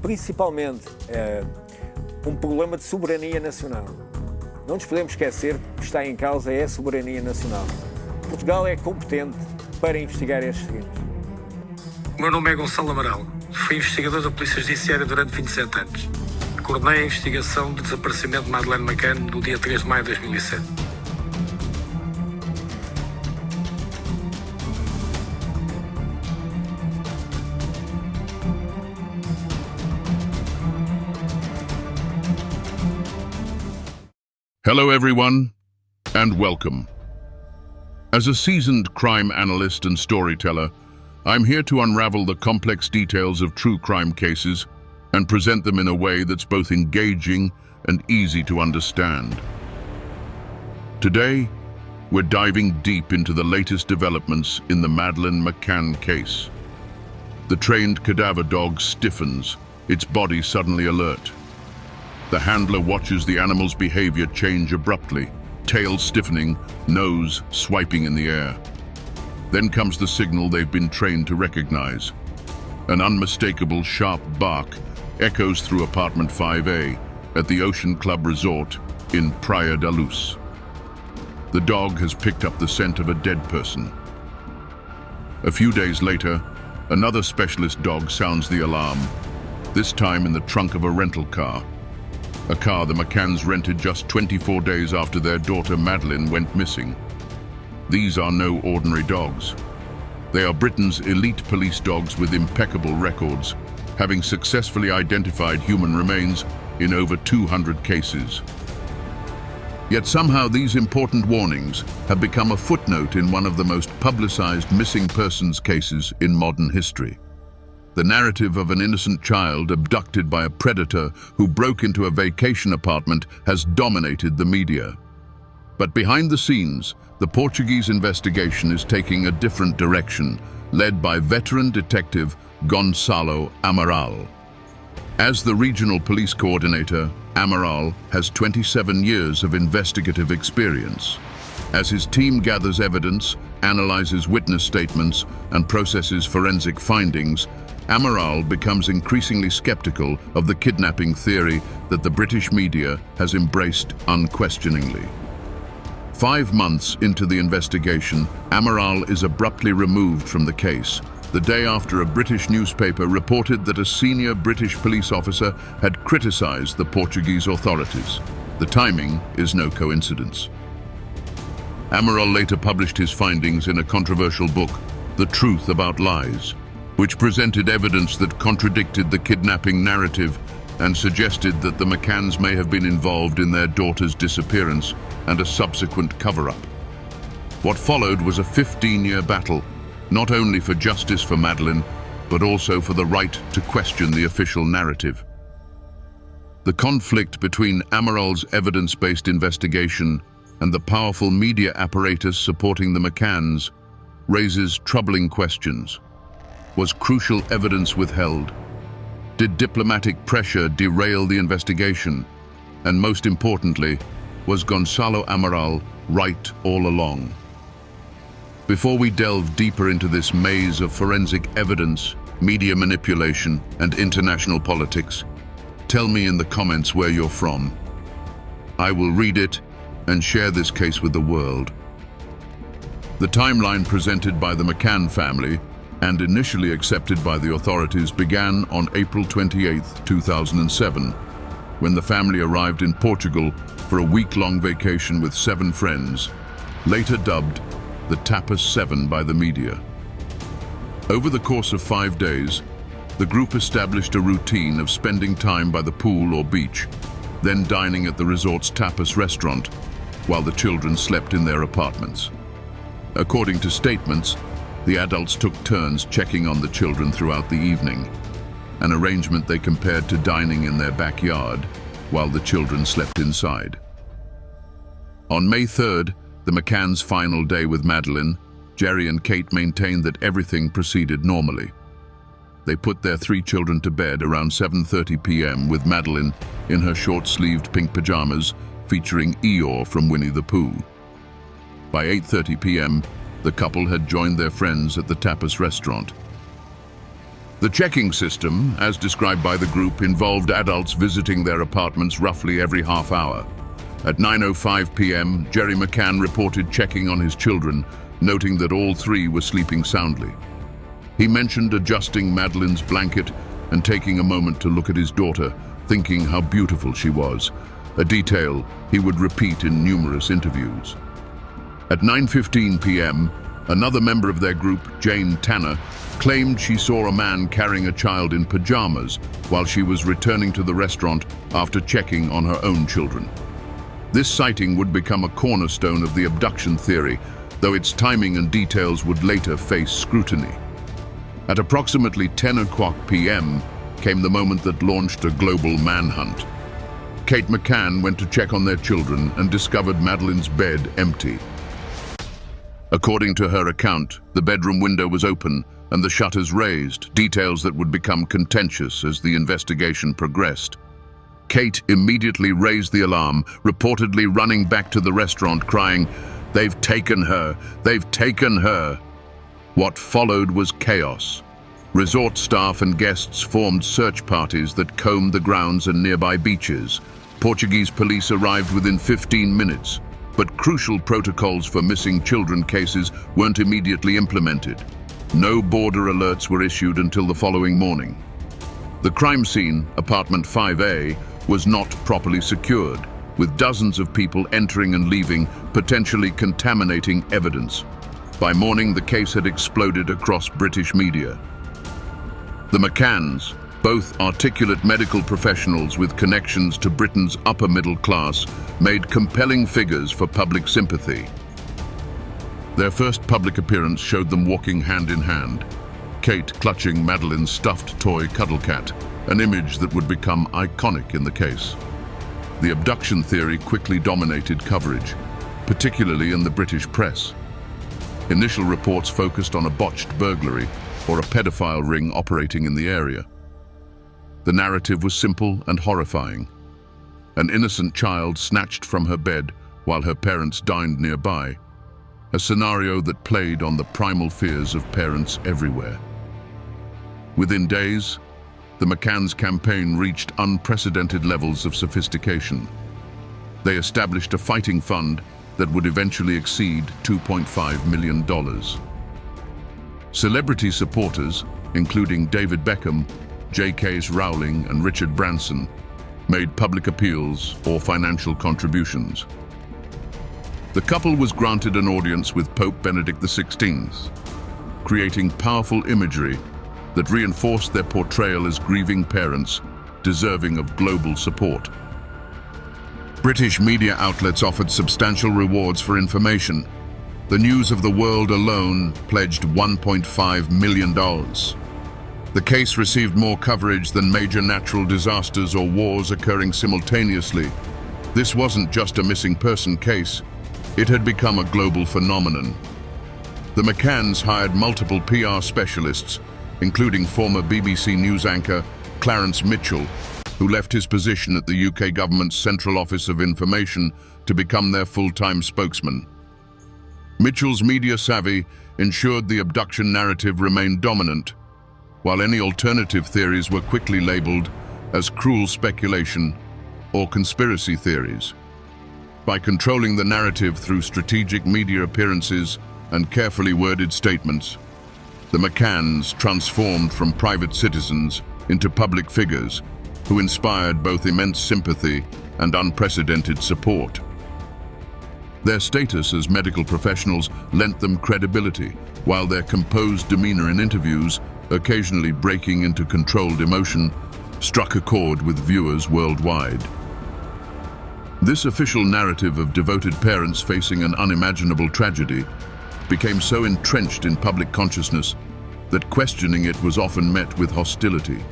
Principalmente um problema de soberania nacional. Não nos podemos esquecer que o que está em causa é a soberania nacional. Portugal é competente para investigar estes crimes. O meu nome é Gonçalo Amaral. Fui investigador da Polícia Judiciária durante 27 anos. Coordenei a investigação do desaparecimento de Madeleine McCann no dia 3 de maio de 2007. Hello everyone, and welcome. As a seasoned crime analyst and storyteller, I'm here to unravel the complex details of true crime cases and present them in a way that's both engaging and easy to understand. Today, we're diving deep into the latest developments in the Madeleine McCann case. The trained cadaver dog stiffens, its body suddenly alert. The handler watches the animal's behavior change abruptly, tail stiffening, nose swiping in the air. Then comes the signal they've been trained to recognize. An unmistakable sharp bark echoes through apartment 5A at the Ocean Club Resort in Praia da Luz. The dog has picked up the scent of a dead person. A few days later, another specialist dog sounds the alarm, this time in the trunk of a rental car. A car the McCanns rented just 24 days after their daughter Madeleine went missing. These are no ordinary dogs. They are Britain's elite police dogs with impeccable records, having successfully identified human remains in over 200 cases. Yet somehow these important warnings have become a footnote in one of the most publicized missing persons cases in modern history. The narrative of an innocent child abducted by a predator who broke into a vacation apartment has dominated the media. But behind the scenes, the Portuguese investigation is taking a different direction, led by veteran detective Gonçalo Amaral. As the regional police coordinator, Amaral has 27 years of investigative experience. As his team gathers evidence, analyzes witness statements, and processes forensic findings, Amaral becomes increasingly skeptical of the kidnapping theory that the British media has embraced unquestioningly. 5 months into the investigation, Amaral is abruptly removed from the case, the day after a British newspaper reported that a senior British police officer had criticized the Portuguese authorities. The timing is no coincidence. Amaral later published his findings in a controversial book, The Truth About Lies, which presented evidence that contradicted the kidnapping narrative and suggested that the McCanns may have been involved in their daughter's disappearance and a subsequent cover-up. What followed was a 15-year battle, not only for justice for Madeleine, but also for the right to question the official narrative. The conflict between Amaral's evidence-based investigation and the powerful media apparatus supporting the McCanns raises troubling questions. Was crucial evidence withheld? Did diplomatic pressure derail the investigation? And most importantly, was Gonçalo Amaral right all along? Before we delve deeper into this maze of forensic evidence, media manipulation, and international politics, tell me in the comments where you're from. I will read it and share this case with the world. The timeline presented by the McCann family and initially accepted by the authorities began on April 28, 2007, when the family arrived in Portugal for a week-long vacation with 7 friends, later dubbed the Tapas 7 by the media. Over the course of 5 days, the group established a routine of spending time by the pool or beach, then dining at the resort's tapas restaurant, while the children slept in their apartments. According to statements, the adults took turns checking on the children throughout the evening, an arrangement they compared to dining in their backyard while the children slept inside. On May 3rd, the McCanns' final day with Madeleine, Gerry and Kate maintained that everything proceeded normally. They put their 3 children to bed around 7:30 p.m. with Madeleine in her short-sleeved pink pajamas featuring Eeyore from Winnie the Pooh. By 8:30 p.m., the couple had joined their friends at the tapas restaurant. The checking system, as described by the group, involved adults visiting their apartments roughly every half hour. At 9:05 p.m., Gerry McCann reported checking on his children, noting that all three were sleeping soundly. He mentioned adjusting Madeleine's blanket and taking a moment to look at his daughter, thinking how beautiful she was, a detail he would repeat in numerous interviews. At 9:15 p.m., another member of their group, Jane Tanner, claimed she saw a man carrying a child in pajamas while she was returning to the restaurant after checking on her own children. This sighting would become a cornerstone of the abduction theory, though its timing and details would later face scrutiny. At approximately 10 o'clock p.m. came the moment that launched a global manhunt. Kate McCann went to check on their children and discovered Madeleine's bed empty. According to her account, the bedroom window was open and the shutters raised, details that would become contentious as the investigation progressed. Kate immediately raised the alarm, reportedly running back to the restaurant crying, "They've taken her! They've taken her!" What followed was chaos. Resort staff and guests formed search parties that combed the grounds and nearby beaches. Portuguese police arrived within 15 minutes, but crucial protocols for missing children cases weren't immediately implemented. No border alerts were issued until the following morning. The crime scene, apartment 5A, was not properly secured, with dozens of people entering and leaving, potentially contaminating evidence. By morning, the case had exploded across British media. The McCanns, both articulate medical professionals with connections to Britain's upper middle class, made compelling figures for public sympathy. Their first public appearance showed them walking hand in hand, Kate clutching Madeleine's stuffed toy cuddle cat, an image that would become iconic in the case. The abduction theory quickly dominated coverage, particularly in the British press. Initial reports focused on a botched burglary or a pedophile ring operating in the area. The narrative was simple and horrifying. An innocent child snatched from her bed while her parents dined nearby, a scenario that played on the primal fears of parents everywhere. Within days, the McCanns campaign reached unprecedented levels of sophistication. They established a fighting fund that would eventually exceed $2.5 million. Celebrity supporters, including David Beckham, J.K. Rowling and Richard Branson, made public appeals or financial contributions. The couple was granted an audience with Pope Benedict XVI, creating powerful imagery that reinforced their portrayal as grieving parents deserving of global support. British media outlets offered substantial rewards for information. The News of the World alone pledged $1.5 million. The case received more coverage than major natural disasters or wars occurring simultaneously. This wasn't just a missing person case. It had become a global phenomenon. The McCanns hired multiple PR specialists, including former BBC News anchor Clarence Mitchell, who left his position at the UK government's Central Office of Information to become their full-time spokesman. Mitchell's media savvy ensured the abduction narrative remained dominant, while any alternative theories were quickly labeled as cruel speculation or conspiracy theories. By controlling the narrative through strategic media appearances and carefully worded statements, the McCanns transformed from private citizens into public figures who inspired both immense sympathy and unprecedented support. Their status as medical professionals lent them credibility, while their composed demeanor in interviews, occasionally breaking into controlled emotion, struck a chord with viewers worldwide. This official narrative of devoted parents facing an unimaginable tragedy became so entrenched in public consciousness that questioning it was often met with hostility.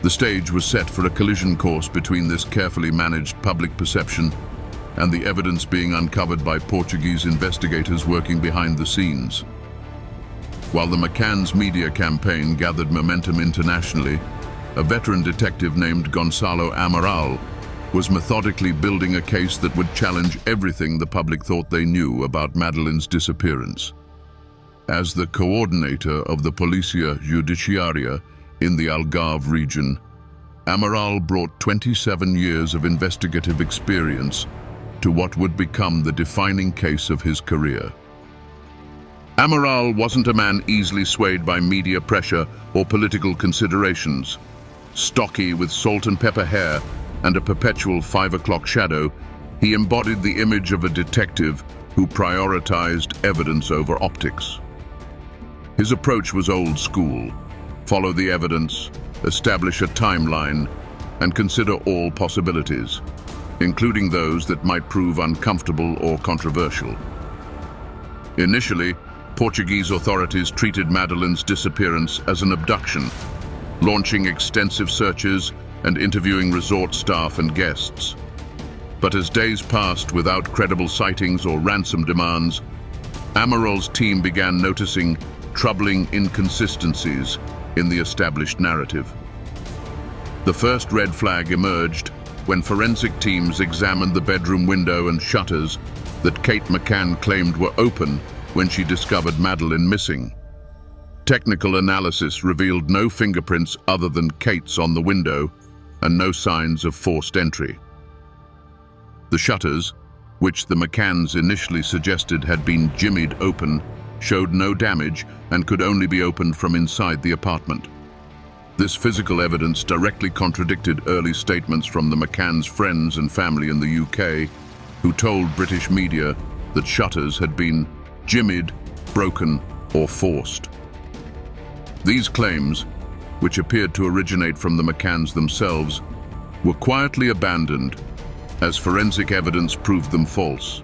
The stage was set for a collision course between this carefully managed public perception and the evidence being uncovered by Portuguese investigators working behind the scenes. While the McCanns media campaign gathered momentum internationally, a veteran detective named Gonçalo Amaral was methodically building a case that would challenge everything the public thought they knew about Madeleine's disappearance. As the coordinator of the Polícia Judiciária in the Algarve region, Amaral brought 27 years of investigative experience to what would become the defining case of his career. Amaral wasn't a man easily swayed by media pressure or political considerations. Stocky with salt and pepper hair and a perpetual 5 o'clock shadow, he embodied the image of a detective who prioritized evidence over optics. His approach was old school: follow the evidence, establish a timeline, and consider all possibilities, including those that might prove uncomfortable or controversial. Initially, Portuguese authorities treated Madeleine's disappearance as an abduction, launching extensive searches and interviewing resort staff and guests. But as days passed without credible sightings or ransom demands, Amaral's team began noticing troubling inconsistencies in the established narrative. The first red flag emerged when forensic teams examined the bedroom window and shutters that Kate McCann claimed were open when she discovered Madeleine missing. Technical analysis revealed no fingerprints other than Kate's on the window and no signs of forced entry. The shutters, which the McCanns initially suggested had been jimmied open, showed no damage and could only be opened from inside the apartment. This physical evidence directly contradicted early statements from the McCanns' friends and family in the UK, who told British media that shutters had been jimmied, broken, or forced. These claims, which appeared to originate from the McCanns themselves, were quietly abandoned as forensic evidence proved them false.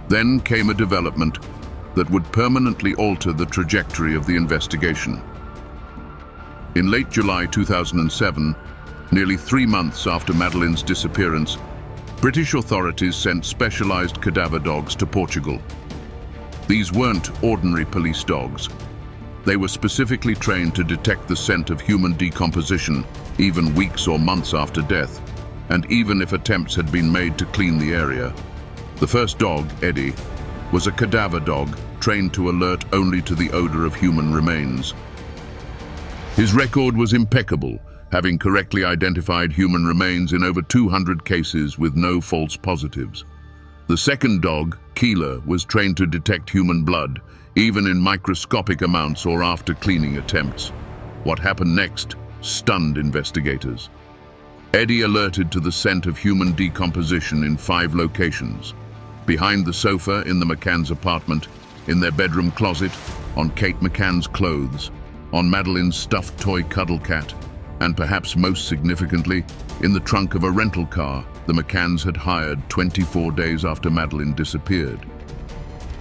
Then came a development that would permanently alter the trajectory of the investigation. In late July 2007, nearly 3 months after Madeleine's disappearance, British authorities sent specialized cadaver dogs to Portugal. These weren't ordinary police dogs. They were specifically trained to detect the scent of human decomposition, even weeks or months after death, and even if attempts had been made to clean the area. The first dog, Eddie, was a cadaver dog trained to alert only to the odor of human remains. His record was impeccable, having correctly identified human remains in over 200 cases with no false positives. The second dog, Keela, was trained to detect human blood, even in microscopic amounts or after cleaning attempts. What happened next stunned investigators. Eddie alerted to the scent of human decomposition in 5 locations: behind the sofa in the McCann's apartment, in their bedroom closet, on Kate McCann's clothes, on Madeleine's stuffed toy cuddle cat, and perhaps most significantly, in the trunk of a rental car the McCanns had hired 24 days after Madeleine disappeared.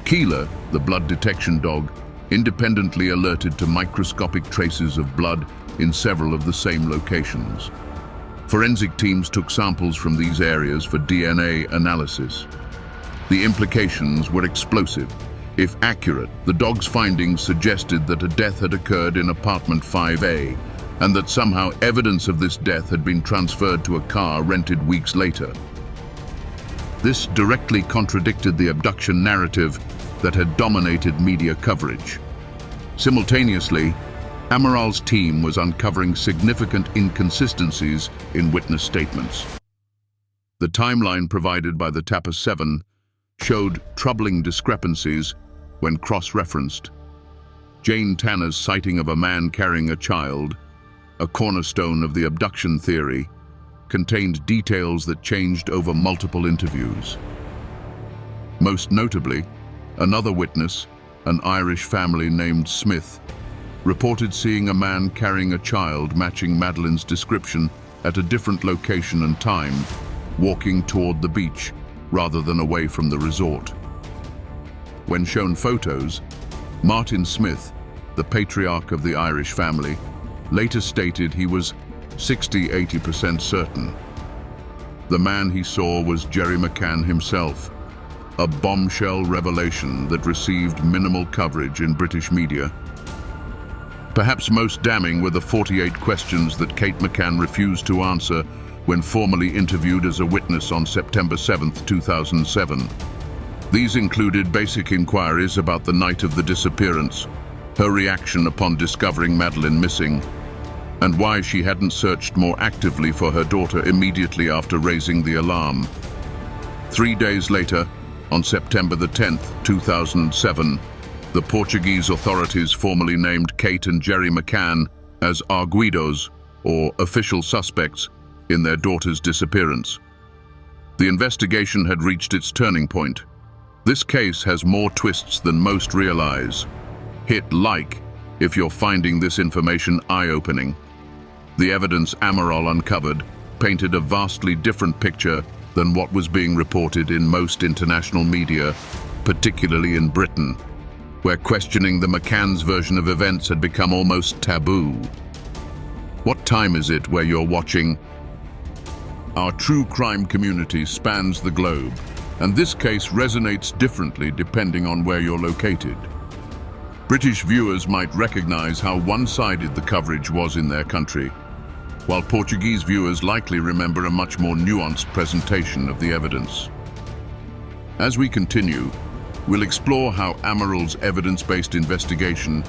Keela, the blood detection dog, independently alerted to microscopic traces of blood in several of the same locations. Forensic teams took samples from these areas for DNA analysis. The implications were explosive. If accurate, the dog's findings suggested that a death had occurred in apartment 5A, and that somehow evidence of this death had been transferred to a car rented weeks later. This directly contradicted the abduction narrative that had dominated media coverage. Simultaneously, Amaral's team was uncovering significant inconsistencies in witness statements. The timeline provided by the TAPA 7 showed troubling discrepancies when cross-referenced. Jane Tanner's sighting of a man carrying a child, a cornerstone of the abduction theory, contained details that changed over multiple interviews. Most notably, another witness, an Irish family named Smith, reported seeing a man carrying a child matching Madeleine's description at a different location and time, walking toward the beach rather than away from the resort. When shown photos, Martin Smith, the patriarch of the Irish family, later stated he was 60–80% certain. The man he saw was Gerry McCann himself, a bombshell revelation that received minimal coverage in British media. Perhaps most damning were the 48 questions that Kate McCann refused to answer when formally interviewed as a witness on September 7, 2007. These included basic inquiries about the night of the disappearance, her reaction upon discovering Madeleine missing, and why she hadn't searched more actively for her daughter immediately after raising the alarm. 3 days later, on September the 10th, 2007, the Portuguese authorities formally named Kate and Gerry McCann as arguidos, or official suspects, in their daughter's disappearance. The investigation had reached its turning point. This case has more twists than most realize. Hit like if you're finding this information eye-opening. The evidence Amaral uncovered painted a vastly different picture than what was being reported in most international media, particularly in Britain, where questioning the McCanns' version of events had become almost taboo. What time is it where you're watching? Our true crime community spans the globe, and this case resonates differently depending on where you're located. British viewers might recognize how one-sided the coverage was in their country, while Portuguese viewers likely remember a much more nuanced presentation of the evidence. As we continue, we'll explore how Amaral's evidence-based investigation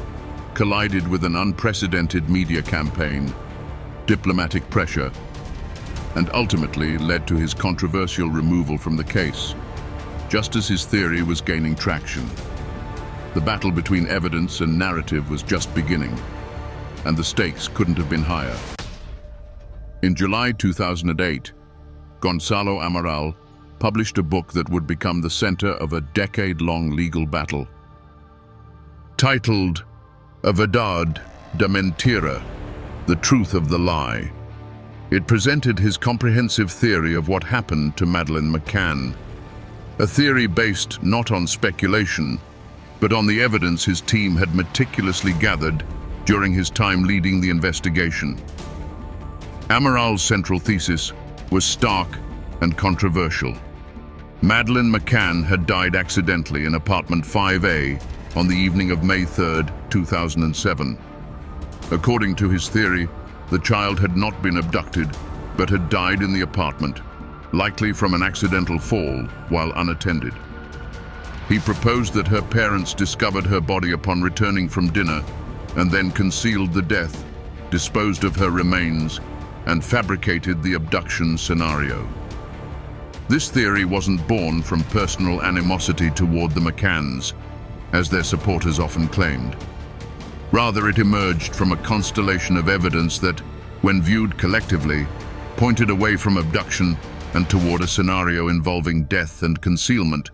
collided with an unprecedented media campaign, diplomatic pressure, and ultimately led to his controversial removal from the case, just as his theory was gaining traction. The battle between evidence and narrative was just beginning, and the stakes couldn't have been higher. In July 2008, Gonçalo Amaral published a book that would become the center of a decade-long legal battle. Titled A Verdade da Mentira, The Truth of the Lie, it presented his comprehensive theory of what happened to Madeleine McCann, a theory based not on speculation, but on the evidence his team had meticulously gathered during his time leading the investigation. Amaral's central thesis was stark and controversial. Madeleine McCann had died accidentally in apartment 5A on the evening of May 3, 2007. According to his theory, the child had not been abducted, but had died in the apartment, likely from an accidental fall while unattended. He proposed that her parents discovered her body upon returning from dinner and then concealed the death, disposed of her remains, and fabricated the abduction scenario. This theory wasn't born from personal animosity toward the McCanns, as their supporters often claimed. Rather, it emerged from a constellation of evidence that, when viewed collectively, pointed away from abduction and toward a scenario involving death and concealment.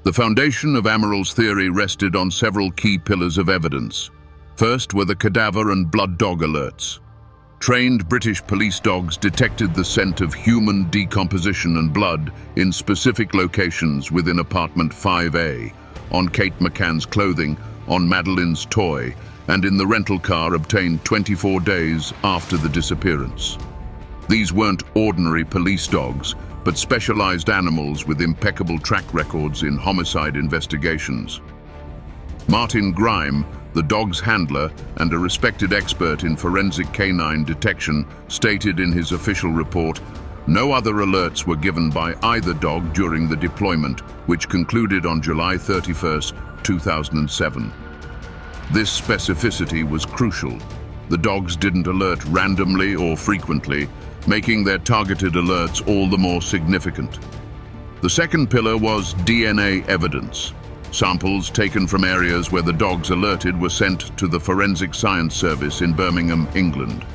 The foundation of Amaral's theory rested on several key pillars of evidence. First were the cadaver and blood dog alerts. Trained British police dogs detected the scent of human decomposition and blood in specific locations within apartment 5A, on Kate McCann's clothing, on Madeleine's toy, and in the rental car obtained 24 days after the disappearance. These weren't ordinary police dogs, but specialized animals with impeccable track records in homicide investigations. Martin Grime, the dog's handler and a respected expert in forensic canine detection, stated in his official report, no other alerts were given by either dog during the deployment, which concluded on July 31, 2007. This specificity was crucial. The dogs didn't alert randomly or frequently, making their targeted alerts all the more significant. The second pillar was DNA evidence. Samples taken from areas where the dogs alerted were sent to the Forensic Science Service in Birmingham, England.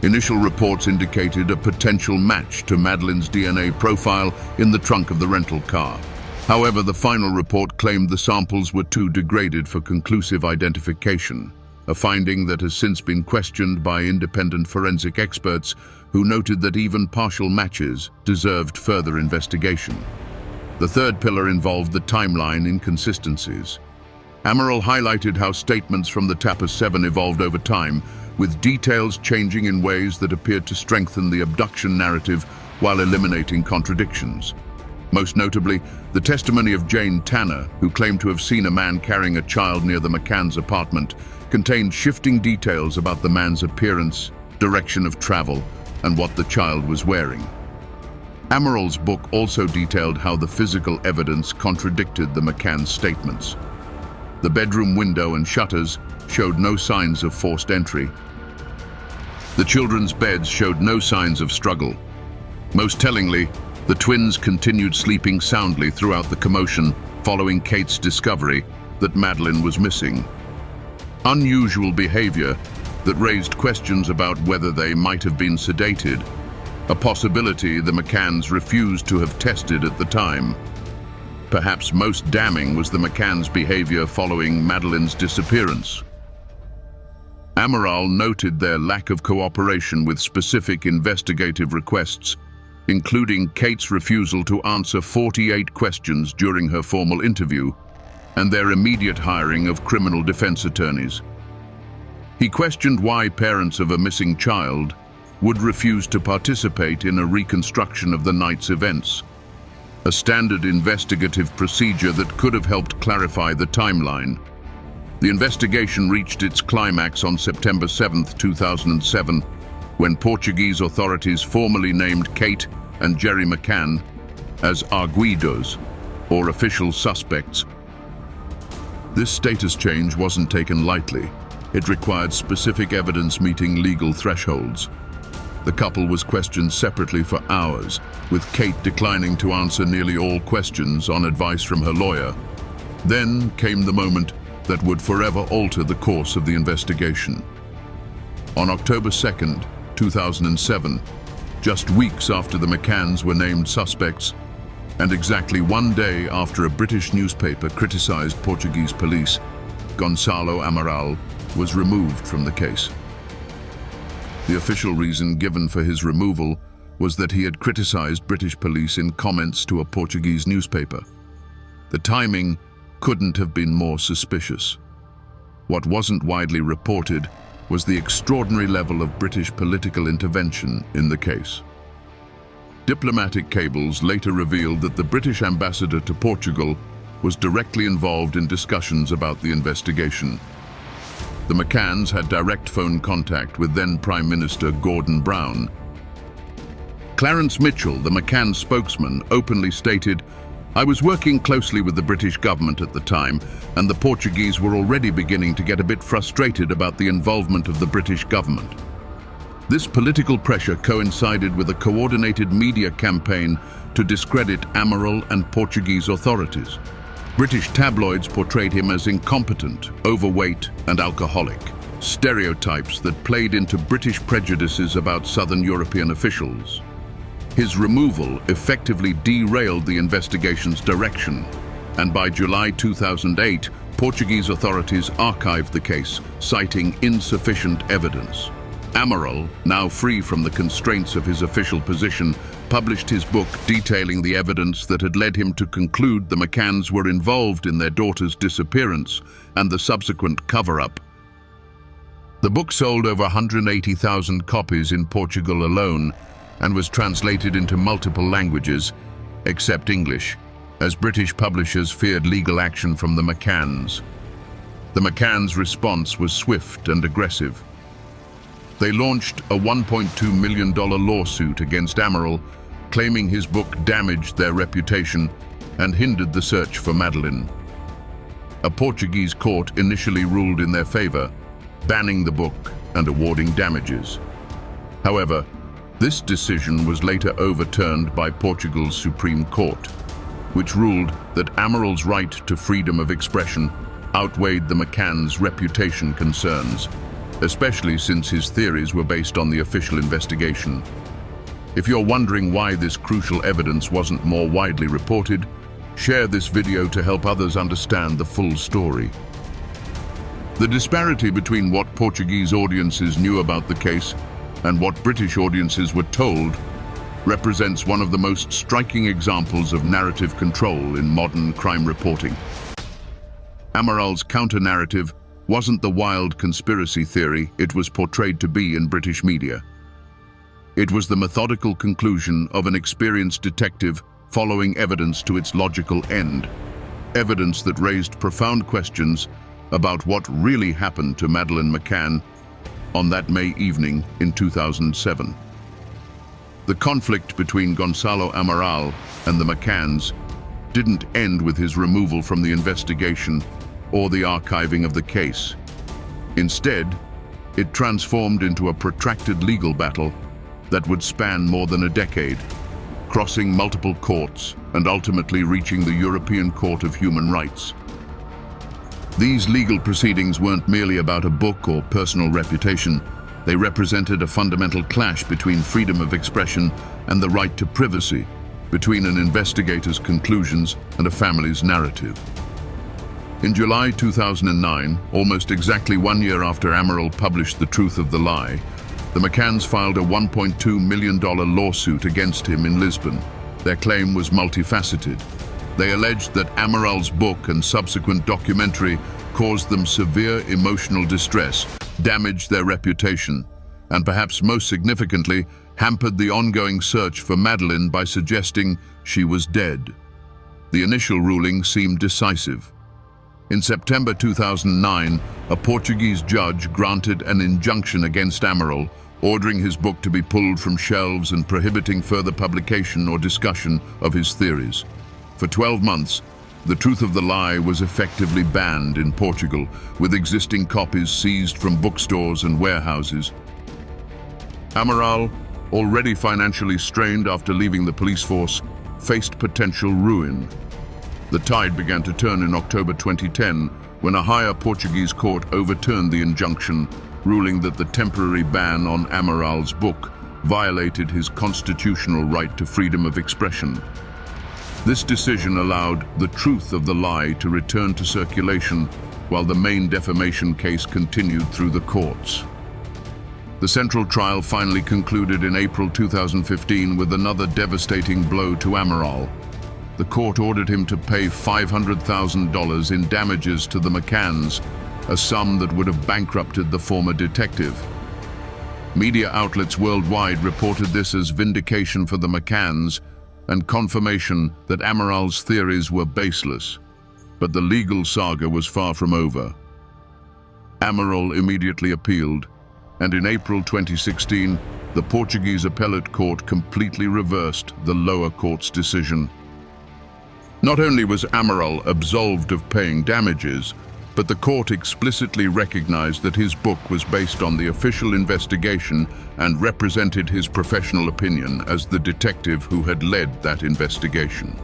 Initial reports indicated a potential match to Madeleine's DNA profile in the trunk of the rental car. However, the final report claimed the samples were too degraded for conclusive identification, a finding that has since been questioned by independent forensic experts who noted that even partial matches deserved further investigation. The third pillar involved the timeline inconsistencies. Amaral highlighted how statements from the Tapper 7 evolved over time, with details changing in ways that appeared to strengthen the abduction narrative while eliminating contradictions. Most notably, the testimony of Jane Tanner, who claimed to have seen a man carrying a child near the McCanns' apartment, contained shifting details about the man's appearance, direction of travel, and what the child was wearing. Amaral's book also detailed how the physical evidence contradicted the McCanns' statements. The bedroom window and shutters showed no signs of forced entry. The children's beds showed no signs of struggle. Most tellingly, the twins continued sleeping soundly throughout the commotion following Kate's discovery that Madeleine was missing. Unusual behavior that raised questions about whether they might have been sedated, a possibility the McCanns refused to have tested at the time. Perhaps most damning was the McCanns' behavior following Madeleine's disappearance. Amaral noted their lack of cooperation with specific investigative requests, including Kate's refusal to answer 48 questions during her formal interview, and their immediate hiring of criminal defense attorneys. He questioned why parents of a missing child would refuse to participate in a reconstruction of the night's events, a standard investigative procedure that could have helped clarify the timeline. The investigation reached its climax on September 7, 2007, when Portuguese authorities formally named Kate and Gerry McCann as arguidos, or official suspects. This status change wasn't taken lightly. It required specific evidence meeting legal thresholds. The couple was questioned separately for hours, with Kate declining to answer nearly all questions on advice from her lawyer. Then came the moment that would forever alter the course of the investigation. On October 2, 2007, just weeks after the McCanns were named suspects, and exactly one day after a British newspaper criticized Portuguese police, Gonçalo Amaral was removed from the case. The official reason given for his removal was that he had criticized British police in comments to a Portuguese newspaper. The timing couldn't have been more suspicious. What wasn't widely reported was the extraordinary level of British political intervention in the case. Diplomatic cables later revealed that the British ambassador to Portugal was directly involved in discussions about the investigation. The McCanns had direct phone contact with then Prime Minister Gordon Brown. Clarence Mitchell, the McCann spokesman, openly stated, "I was working closely with the British government at the time, and the Portuguese were already beginning to get a bit frustrated about the involvement of the British government." This political pressure coincided with a coordinated media campaign to discredit Amaral and Portuguese authorities. British tabloids portrayed him as incompetent, overweight, and alcoholic, stereotypes that played into British prejudices about Southern European officials. His removal effectively derailed the investigation's direction, and by July 2008, Portuguese authorities archived the case, citing insufficient evidence. Amaral, now free from the constraints of his official position, published his book detailing the evidence that had led him to conclude the McCanns were involved in their daughter's disappearance and the subsequent cover-up. The book sold over 180,000 copies in Portugal alone and was translated into multiple languages, except English, as British publishers feared legal action from the McCanns. The McCanns' response was swift and aggressive. They launched a $1.2 million lawsuit against Amaral, claiming his book damaged their reputation and hindered the search for Madeleine. A Portuguese court initially ruled in their favor, banning the book and awarding damages. However, this decision was later overturned by Portugal's Supreme Court, which ruled that Amaral's right to freedom of expression outweighed the McCanns' reputation concerns, especially since his theories were based on the official investigation. If you're wondering why this crucial evidence wasn't more widely reported, share this video to help others understand the full story. The disparity between what Portuguese audiences knew about the case and what British audiences were told represents one of the most striking examples of narrative control in modern crime reporting. Amaral's counter-narrative wasn't the wild conspiracy theory it was portrayed to be in British media. It was the methodical conclusion of an experienced detective following evidence to its logical end, evidence that raised profound questions about what really happened to Madeleine McCann on that May evening in 2007. The conflict between Gonçalo Amaral and the McCanns didn't end with his removal from the investigation or the archiving of the case. Instead, it transformed into a protracted legal battle that would span more than a decade, crossing multiple courts and ultimately reaching the European Court of Human Rights. These legal proceedings weren't merely about a book or personal reputation. They represented a fundamental clash between freedom of expression and the right to privacy, between an investigator's conclusions and a family's narrative. In July 2009, almost exactly 1 year after Amaral published The Truth of the Lie, the McCanns filed a $1.2 million lawsuit against him in Lisbon. Their claim was multifaceted. They alleged that Amaral's book and subsequent documentary caused them severe emotional distress, damaged their reputation, and perhaps most significantly, hampered the ongoing search for Madeleine by suggesting she was dead. The initial ruling seemed decisive. In September 2009, a Portuguese judge granted an injunction against Amaral, ordering his book to be pulled from shelves and prohibiting further publication or discussion of his theories. For 12 months, The Truth of the Lie was effectively banned in Portugal, with existing copies seized from bookstores and warehouses. Amaral, already financially strained after leaving the police force, faced potential ruin. The tide began to turn in October 2010 when a higher Portuguese court overturned the injunction, ruling that the temporary ban on Amaral's book violated his constitutional right to freedom of expression. This decision allowed The Truth of the Lie to return to circulation while the main defamation case continued through the courts. The central trial finally concluded in April 2015 with another devastating blow to Amaral. The court ordered him to pay $500,000 in damages to the McCanns, a sum that would have bankrupted the former detective. Media outlets worldwide reported this as vindication for the McCanns and confirmation that Amaral's theories were baseless. But the legal saga was far from over. Amaral immediately appealed, and in April 2016, the Portuguese appellate court completely reversed the lower court's decision. Not only was Amaral absolved of paying damages, but the court explicitly recognized that his book was based on the official investigation and represented his professional opinion as the detective who had led that investigation.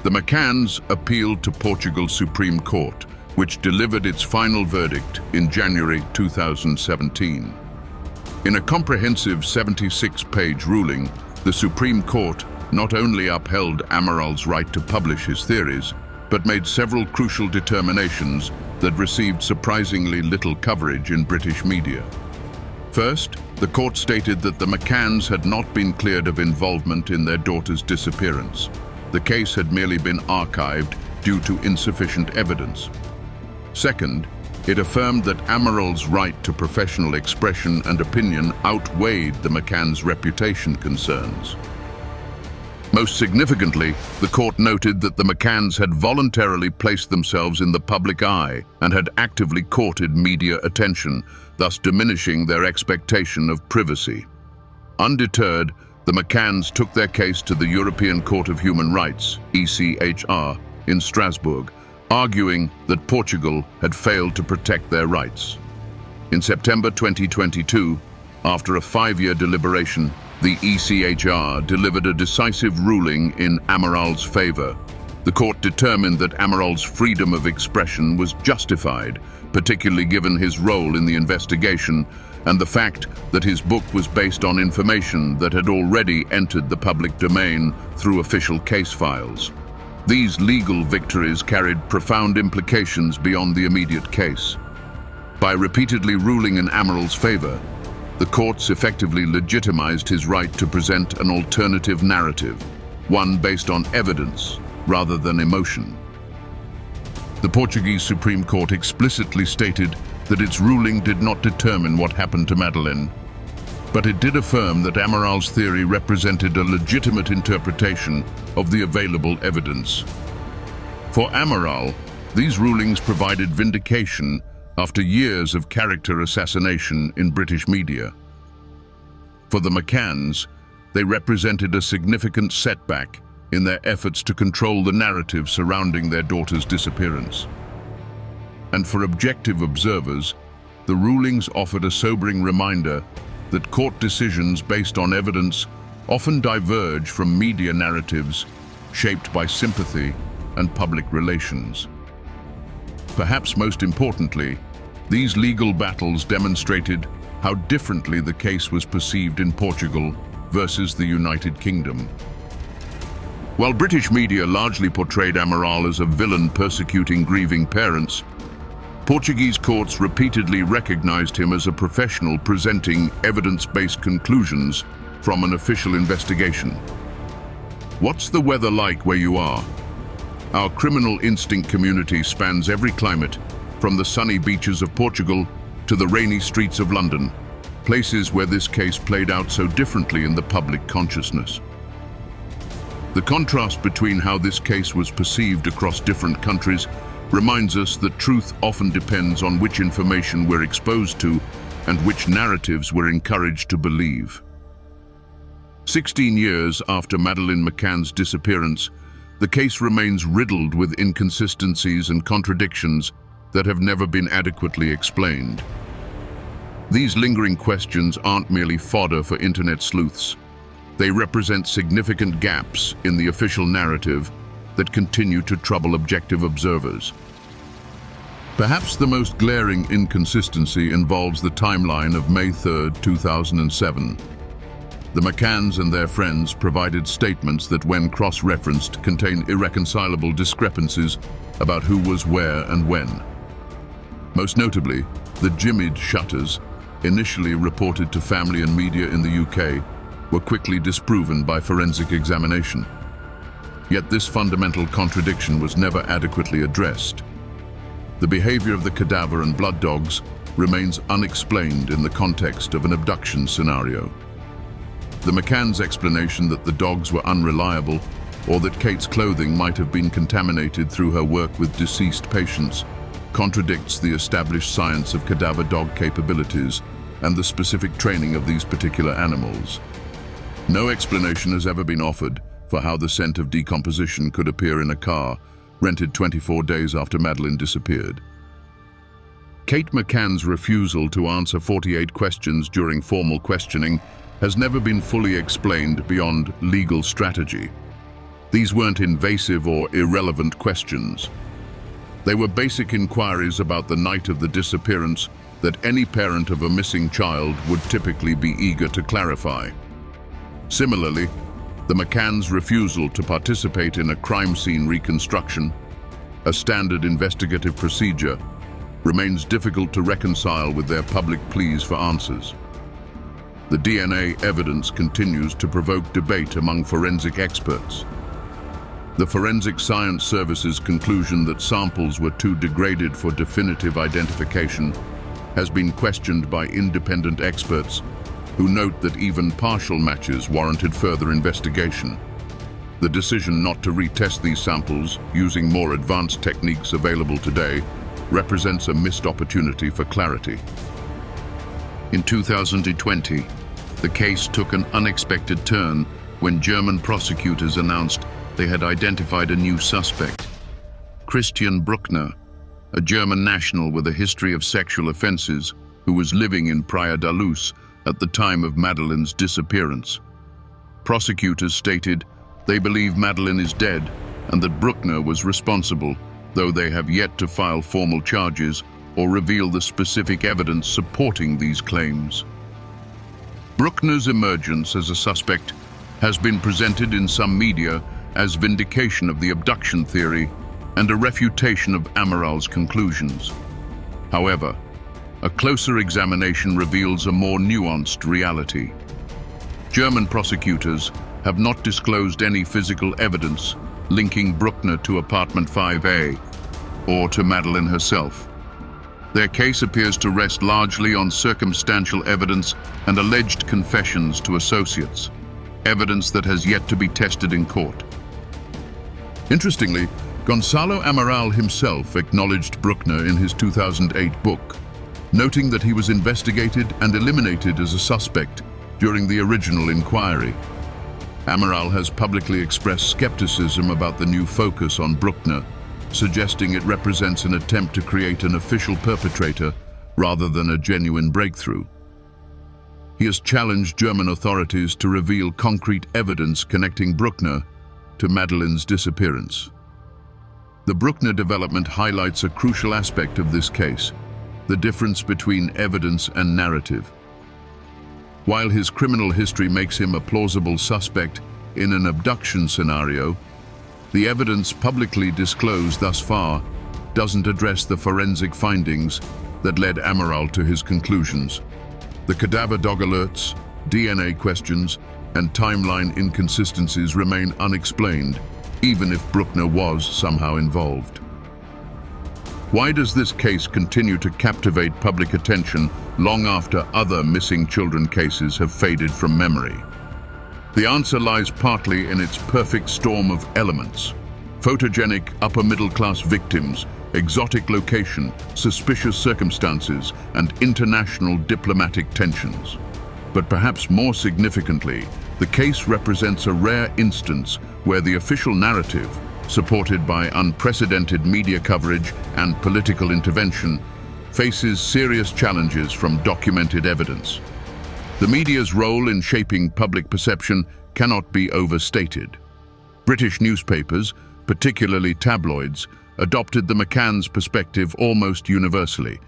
The McCanns appealed to Portugal's Supreme Court, which delivered its final verdict in January 2017. In a comprehensive 76-page ruling, the Supreme Court not only upheld Amaral's right to publish his theories, but made several crucial determinations that received surprisingly little coverage in British media. First, the court stated that the McCanns had not been cleared of involvement in their daughter's disappearance. The case had merely been archived due to insufficient evidence. Second, it affirmed that Amaral's right to professional expression and opinion outweighed the McCanns' reputation concerns. Most significantly, the court noted that the McCanns had voluntarily placed themselves in the public eye and had actively courted media attention, thus diminishing their expectation of privacy. Undeterred, the McCanns took their case to the European Court of Human Rights, ECHR, in Strasbourg, arguing that Portugal had failed to protect their rights. In September 2022, after a 5-year deliberation, the ECHR delivered a decisive ruling in Amaral's favor. The court determined that Amaral's freedom of expression was justified, particularly given his role in the investigation and the fact that his book was based on information that had already entered the public domain through official case files. These legal victories carried profound implications beyond the immediate case. By repeatedly ruling in Amaral's favor, the courts effectively legitimized his right to present an alternative narrative, one based on evidence rather than emotion. The Portuguese Supreme Court explicitly stated that its ruling did not determine what happened to Madeleine, but it did affirm that Amaral's theory represented a legitimate interpretation of the available evidence. For Amaral, these rulings provided vindication after years of character assassination in British media. For the McCanns, they represented a significant setback in their efforts to control the narrative surrounding their daughter's disappearance. And for objective observers, the rulings offered a sobering reminder that court decisions based on evidence often diverge from media narratives shaped by sympathy and public relations. Perhaps most importantly, these legal battles demonstrated how differently the case was perceived in Portugal versus the United Kingdom. While British media largely portrayed Amaral as a villain persecuting grieving parents, Portuguese courts repeatedly recognized him as a professional presenting evidence-based conclusions from an official investigation. What's the weather like where you are? Our criminal instinct community spans every climate, from the sunny beaches of Portugal to the rainy streets of London, places where this case played out so differently in the public consciousness. The contrast between how this case was perceived across different countries reminds us that truth often depends on which information we're exposed to and which narratives we're encouraged to believe. 16 years after Madeleine McCann's disappearance, the case remains riddled with inconsistencies and contradictions that have never been adequately explained. These lingering questions aren't merely fodder for internet sleuths. They represent significant gaps in the official narrative that continue to trouble objective observers. Perhaps the most glaring inconsistency involves the timeline of May 3, 2007. The McCanns and their friends provided statements that, when cross-referenced, contain irreconcilable discrepancies about who was where and when. Most notably, the Jimid shutters, initially reported to family and media in the UK, were quickly disproven by forensic examination. Yet this fundamental contradiction was never adequately addressed. The behavior of the cadaver and blood dogs remains unexplained in the context of an abduction scenario. The McCanns' explanation that the dogs were unreliable or that Kate's clothing might have been contaminated through her work with deceased patients contradicts the established science of cadaver dog capabilities and the specific training of these particular animals. No explanation has ever been offered for how the scent of decomposition could appear in a car rented 24 days after Madeleine disappeared. Kate McCann's refusal to answer 48 questions during formal questioning has never been fully explained beyond legal strategy. These weren't invasive or irrelevant questions. They were basic inquiries about the night of the disappearance that any parent of a missing child would typically be eager to clarify. Similarly, the McCanns' refusal to participate in a crime scene reconstruction, a standard investigative procedure, remains difficult to reconcile with their public pleas for answers. The DNA evidence continues to provoke debate among forensic experts. The Forensic Science Service's conclusion that samples were too degraded for definitive identification has been questioned by independent experts who note that even partial matches warranted further investigation. The decision not to retest these samples using more advanced techniques available today represents a missed opportunity for clarity. In 2020, the case took an unexpected turn when German prosecutors announced they had identified a new suspect. Christian Bruckner, a German national with a history of sexual offenses who was living in Praia da Luz at the time of Madeleine's disappearance. Prosecutors stated they believe Madeleine is dead and that Bruckner was responsible, though they have yet to file formal charges or reveal the specific evidence supporting these claims. Bruckner's emergence as a suspect has been presented in some media as vindication of the abduction theory and a refutation of Amaral's conclusions. However, a closer examination reveals a more nuanced reality. German prosecutors have not disclosed any physical evidence linking Bruckner to apartment 5A or to Madeleine herself. Their case appears to rest largely on circumstantial evidence and alleged confessions to associates, evidence that has yet to be tested in court. Interestingly, Gonçalo Amaral himself acknowledged Bruckner in his 2008 book, noting that he was investigated and eliminated as a suspect during the original inquiry. Amaral has publicly expressed skepticism about the new focus on Bruckner, suggesting it represents an attempt to create an official perpetrator rather than a genuine breakthrough. He has challenged German authorities to reveal concrete evidence connecting Bruckner to Madeleine's disappearance. The Bruckner development highlights a crucial aspect of this case, the difference between evidence and narrative. While his criminal history makes him a plausible suspect in an abduction scenario, the evidence publicly disclosed thus far doesn't address the forensic findings that led Amaral to his conclusions. The cadaver dog alerts, DNA questions, and timeline inconsistencies remain unexplained, even if Bruckner was somehow involved. Why does this case continue to captivate public attention long after other missing children cases have faded from memory? The answer lies partly in its perfect storm of elements: photogenic upper-middle-class victims, exotic location, suspicious circumstances, and international diplomatic tensions. But perhaps more significantly, the case represents a rare instance where the official narrative, supported by unprecedented media coverage and political intervention, faces serious challenges from documented evidence. The media's role in shaping public perception cannot be overstated. British newspapers, particularly tabloids, adopted the McCanns' perspective almost universally,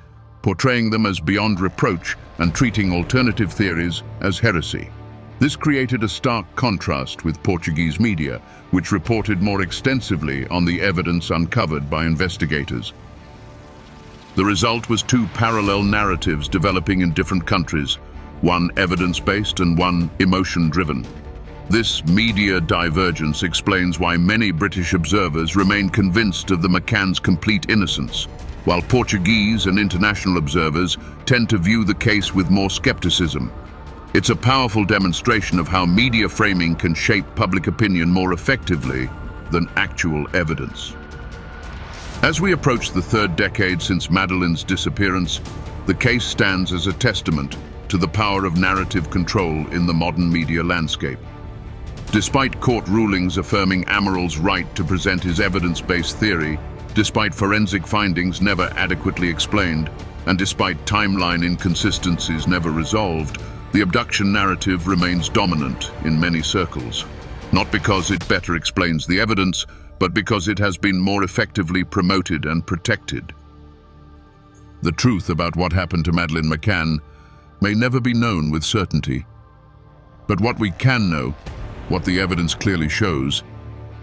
portraying them as beyond reproach and treating alternative theories as heresy. This created a stark contrast with Portuguese media, which reported more extensively on the evidence uncovered by investigators. The result was two parallel narratives developing in different countries, one evidence-based and one emotion-driven. This media divergence explains why many British observers remain convinced of the McCanns' complete innocence, while Portuguese and international observers tend to view the case with more skepticism. It's a powerful demonstration of how media framing can shape public opinion more effectively than actual evidence. As we approach the third decade since Madeleine's disappearance, the case stands as a testament to the power of narrative control in the modern media landscape. Despite court rulings affirming Amaral's right to present his evidence-based theory, despite forensic findings never adequately explained, and despite timeline inconsistencies never resolved, the abduction narrative remains dominant in many circles. Not because it better explains the evidence, but because it has been more effectively promoted and protected. The truth about what happened to Madeleine McCann may never be known with certainty. But what we can know, what the evidence clearly shows,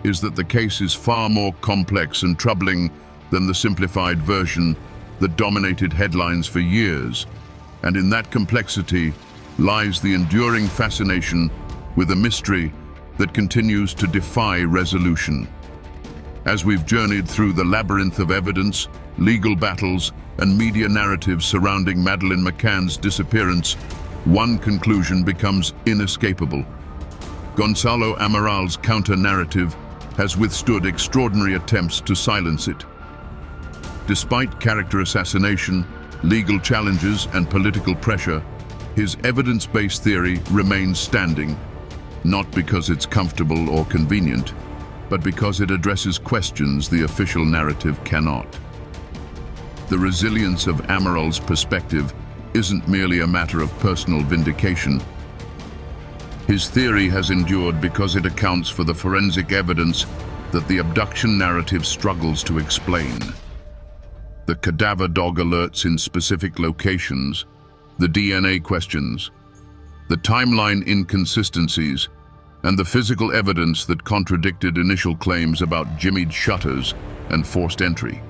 is that the case is far more complex and troubling than the simplified version that dominated headlines for years. And in that complexity lies the enduring fascination with a mystery that continues to defy resolution. As we've journeyed through the labyrinth of evidence, legal battles, and media narratives surrounding Madeleine McCann's disappearance, one conclusion becomes inescapable. Gonçalo Amaral's counter-narrative has withstood extraordinary attempts to silence it. Despite character assassination, legal challenges, and political pressure, his evidence-based theory remains standing, not because it's comfortable or convenient, but because it addresses questions the official narrative cannot. The resilience of Amaral's perspective isn't merely a matter of personal vindication. His theory has endured because it accounts for the forensic evidence that the abduction narrative struggles to explain. The cadaver dog alerts in specific locations, the DNA questions, the timeline inconsistencies, and the physical evidence that contradicted initial claims about jimmied shutters and forced entry.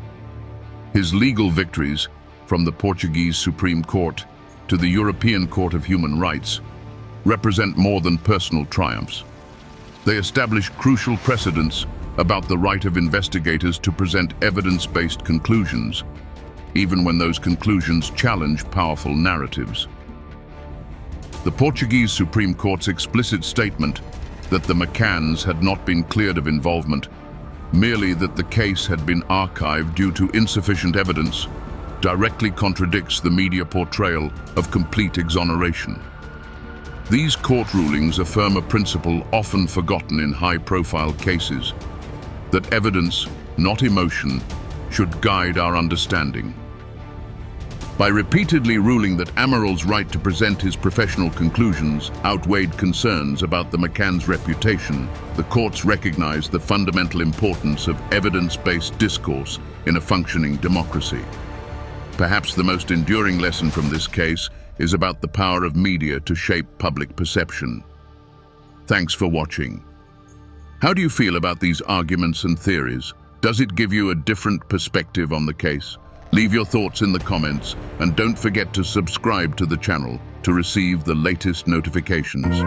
His legal victories, from the Portuguese Supreme Court to the European Court of Human Rights, represent more than personal triumphs. They establish crucial precedents about the right of investigators to present evidence-based conclusions, even when those conclusions challenge powerful narratives. The Portuguese Supreme Court's explicit statement that the McCanns had not been cleared of involvement, merely that the case had been archived due to insufficient evidence, directly contradicts the media portrayal of complete exoneration. These court rulings affirm a principle often forgotten in high-profile cases, that evidence, not emotion, should guide our understanding. By repeatedly ruling that Amaral's right to present his professional conclusions outweighed concerns about the McCann's reputation, the courts recognized the fundamental importance of evidence-based discourse in a functioning democracy. Perhaps the most enduring lesson from this case is about the power of media to shape public perception. Thanks for watching. How do you feel about these arguments and theories? Does it give you a different perspective on the case? Leave your thoughts in the comments and don't forget to subscribe to the channel to receive the latest notifications.